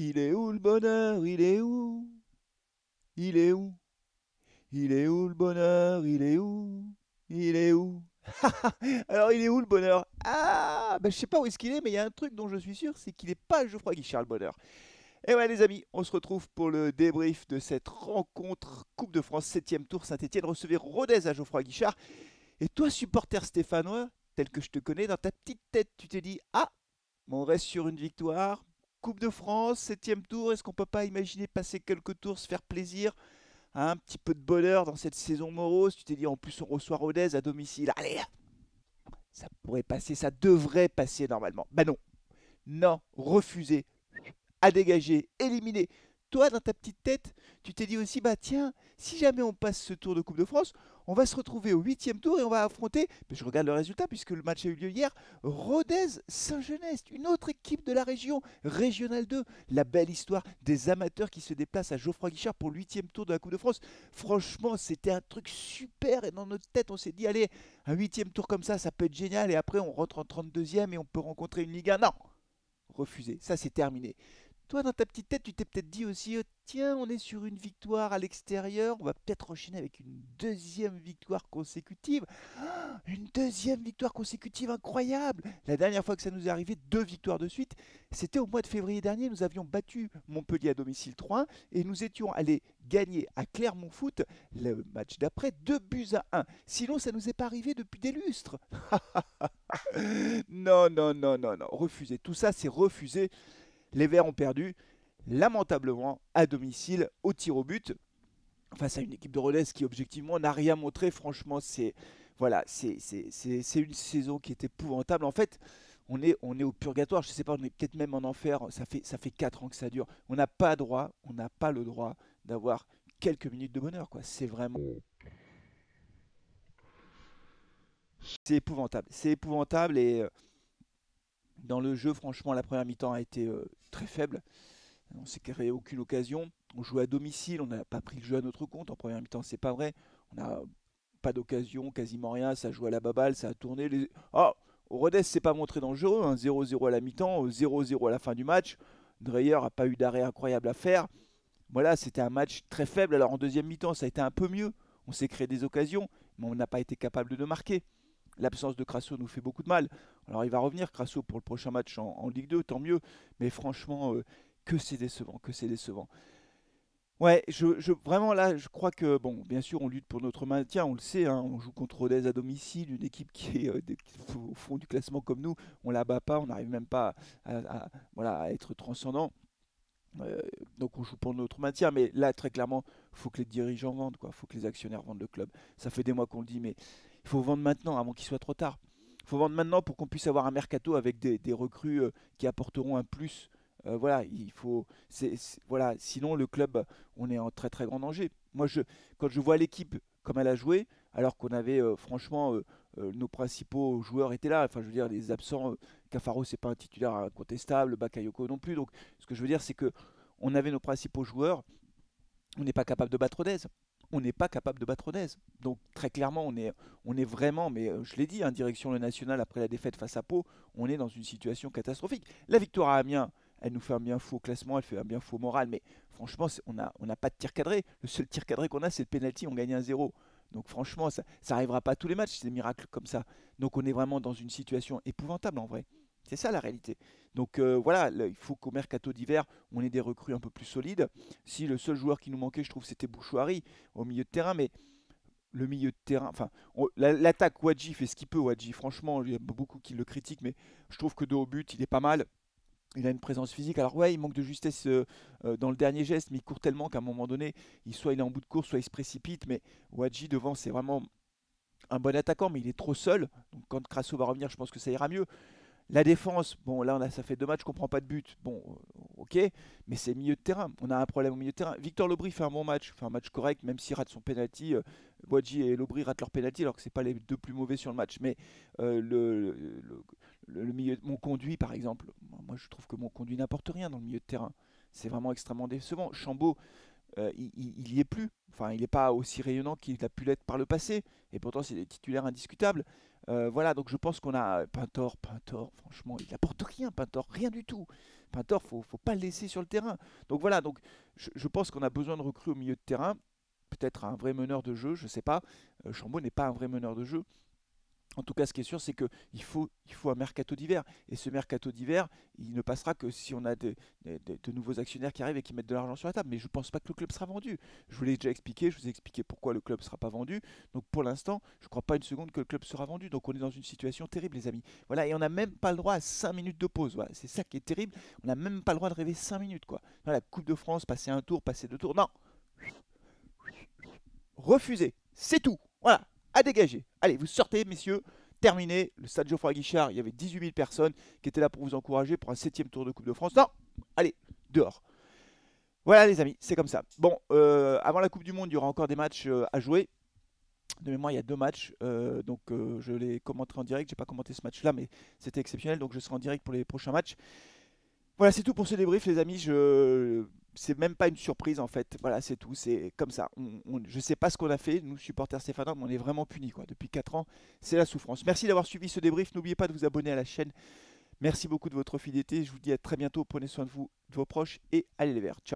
Il est où le bonheur? Il est où? Il est où? Il est où le bonheur? Il est où? Il est où? Alors il est où le bonheur? Ah, ben je sais pas où est-ce qu'il est, mais il y a un truc dont je suis sûr, c'est qu'il est pas à Geoffroy Guichard le bonheur. Et ouais les amis, on se retrouve pour le débrief de cette rencontre Coupe de France 7e tour. Saint-Etienne recevait Rodez à Geoffroy Guichard. Et toi supporter stéphanois, tel que je te connais, dans ta petite tête, tu t'es dit, ah, on reste sur une victoire. Coupe de France, 7e tour, est-ce qu'on peut pas imaginer passer quelques tours, se faire plaisir, hein, un petit peu de bonheur dans cette saison morose? Tu t'es dit, en plus on reçoit Rodez à domicile. Allez, ça pourrait passer, ça devrait passer normalement. Bah non, non, refusé, à dégager, éliminé. Toi, dans ta petite tête, tu t'es dit aussi, bah tiens, si jamais on passe ce tour de Coupe de France, on va se retrouver au 8e tour et on va affronter, mais je regarde le résultat puisque le match a eu lieu hier, Rodez Saint-Genest, une autre équipe de la région, Régional 2. La belle histoire des amateurs qui se déplacent à Geoffroy Guichard pour le 8e tour de la Coupe de France. Franchement, c'était un truc super et dans notre tête, on s'est dit, allez, un 8e tour comme ça peut être génial et après on rentre en 32e et on peut rencontrer une Ligue 1. Non, refusé, ça c'est terminé. Toi, dans ta petite tête, tu t'es peut-être dit aussi, tiens, on est sur une victoire à l'extérieur, on va peut-être enchaîner avec une deuxième victoire consécutive. Ah, une deuxième victoire consécutive incroyable. La dernière fois que ça nous est arrivé, deux victoires de suite, c'était au mois de février dernier. Nous avions battu Montpellier à domicile 3-1 et nous étions allés gagner à Clermont Foot le match d'après 2 buts à 1. Sinon, ça nous est pas arrivé depuis des lustres. Non, non, non, non, non, refusé. Tout ça, c'est refusé. Les Verts ont perdu lamentablement à domicile au tir au but face à une équipe de Rodez qui objectivement n'a rien montré. Franchement, c'est voilà, c'est une saison qui est épouvantable. En fait, on est au purgatoire. Je sais pas, on est peut-être même en enfer. Ça fait 4 ans que ça dure. On n'a pas le droit d'avoir quelques minutes de bonheur, quoi. C'est épouvantable et dans le jeu, franchement, la première mi-temps a été très faible. On s'est créé aucune occasion. On jouait à domicile, on n'a pas pris le jeu à notre compte. En première mi-temps, c'est pas vrai. On n'a pas d'occasion, quasiment rien. Ça joue à la baballe, ça a tourné. Oh, Rodez s'est pas montré dangereux. 0-0 à la mi-temps, 0-0 à la fin du match. Dreyer n'a pas eu d'arrêt incroyable à faire. Voilà, c'était un match très faible. Alors en deuxième mi-temps, ça a été un peu mieux. On s'est créé des occasions, mais on n'a pas été capable de marquer. L'absence de Crasso nous fait beaucoup de mal. Alors il va revenir Crasso pour le prochain match en Ligue 2, tant mieux. Mais franchement, que c'est décevant, que c'est décevant. Ouais, vraiment là, je crois que, bon, bien sûr, on lutte pour notre maintien, on le sait, hein, on joue contre Rodez à domicile, une équipe qui est au fond du classement comme nous, on la bat pas, on n'arrive même pas voilà, à être transcendant. Euh, donc on joue pour notre maintien, mais là, très clairement, il faut que les dirigeants vendent, quoi, il faut que les actionnaires vendent le club. Ça fait des mois qu'on le dit, mais il faut vendre maintenant avant qu'il soit trop tard. Il faut vendre maintenant pour qu'on puisse avoir un mercato avec des recrues qui apporteront un plus. Voilà, il faut. Voilà, sinon le club, on est en très très grand danger. Moi, quand je vois l'équipe comme elle a joué, alors qu'on avait franchement nos principaux joueurs étaient là. Enfin, je veux dire, les absents, Cafaro, c'est pas un titulaire incontestable, Bakayoko non plus. Donc, ce que je veux dire, c'est que on avait nos principaux joueurs, on n'est pas capable de battre Rodez. On n'est pas capable de battre Rodez. Donc très clairement, on est vraiment, mais je l'ai dit, hein, direction le national après la défaite face à Pau, on est dans une situation catastrophique. La victoire à Amiens, elle nous fait un bien faux classement, elle fait un bien faux moral, mais franchement, on n'a pas de tir cadré. Le seul tir cadré qu'on a, c'est le penalty, on gagne 1-0. Donc franchement, ça n'arrivera pas à tous les matchs, c'est des miracles comme ça. Donc on est vraiment dans une situation épouvantable en vrai. C'est ça la réalité. Donc voilà, il faut qu'au mercato d'hiver, on ait des recrues un peu plus solides. Si le seul joueur qui nous manquait, je trouve, c'était Bouchouari au milieu de terrain, mais le milieu de terrain, enfin, l'attaque, Wadji fait ce qu'il peut. Wadji, franchement, il y a beaucoup qui le critiquent, mais je trouve que de haut but, il est pas mal. Il a une présence physique. Alors ouais, il manque de justesse dans le dernier geste, mais il court tellement qu'à un moment donné, soit il est en bout de course, soit il se précipite. Mais Wadji devant, c'est vraiment un bon attaquant, mais il est trop seul. Donc quand Crasso va revenir, je pense que ça ira mieux. La défense, bon là ça fait 2 matchs qu'on prend pas de but. Bon, ok, mais c'est milieu de terrain. On a un problème au milieu de terrain. Victor Lobry fait un bon match, fait un match correct, même s'il rate son penalty. Wadji et Lobry ratent leur penalty alors que c'est pas les deux plus mauvais sur le match. Mais le milieu, mon conduit par exemple, moi je trouve que mon conduit n'apporte rien dans le milieu de terrain. C'est vraiment extrêmement décevant. Chambaud, il y est plus. Enfin, il n'est pas aussi rayonnant qu'il a pu l'être par le passé. Et pourtant, c'est des titulaires indiscutables. Voilà, donc je pense qu'on a Pintor, franchement, il n'apporte rien, Pintor, rien du tout. Pintor, faut pas le laisser sur le terrain. Donc voilà, donc je pense qu'on a besoin de recrues au milieu de terrain. Peut-être un vrai meneur de jeu, je sais pas. Chambaud n'est pas un vrai meneur de jeu. En tout cas, ce qui est sûr, c'est qu'il faut un mercato d'hiver. Et ce mercato d'hiver, il ne passera que si on a de nouveaux actionnaires qui arrivent et qui mettent de l'argent sur la table. Mais je ne pense pas que le club sera vendu. Je vous l'ai déjà expliqué, je vous ai expliqué pourquoi le club ne sera pas vendu. Donc pour l'instant, je ne crois pas une seconde que le club sera vendu. Donc on est dans une situation terrible, les amis. Voilà, et on n'a même pas le droit à 5 minutes de pause. Voilà, c'est ça qui est terrible. On n'a même pas le droit de rêver 5 minutes, quoi. Voilà, la Coupe de France, passer un tour, passer deux tours. Non, refusé. C'est tout. Voilà, à dégager. Allez, vous sortez, messieurs. Terminé. Le stade Geoffroy Guichard, il y avait 18 000 personnes qui étaient là pour vous encourager pour un septième tour de Coupe de France. Non, allez, dehors. Voilà, les amis, c'est comme ça. Bon, avant la Coupe du Monde, il y aura encore des matchs à jouer. De mémoire, il y a deux matchs, donc je les commenterai en direct. J'ai pas commenté ce match-là, mais c'était exceptionnel, donc je serai en direct pour les prochains matchs. Voilà, c'est tout pour ce débrief, les amis. C'est même pas une surprise en fait. Voilà, c'est tout. C'est comme ça. Je sais pas ce qu'on a fait, nous supporters stéphanois, mais on est vraiment punis quoi. Depuis 4 ans, c'est la souffrance. Merci d'avoir suivi ce débrief. N'oubliez pas de vous abonner à la chaîne. Merci beaucoup de votre fidélité. Je vous dis à très bientôt. Prenez soin de vous, de vos proches et allez les verts. Ciao.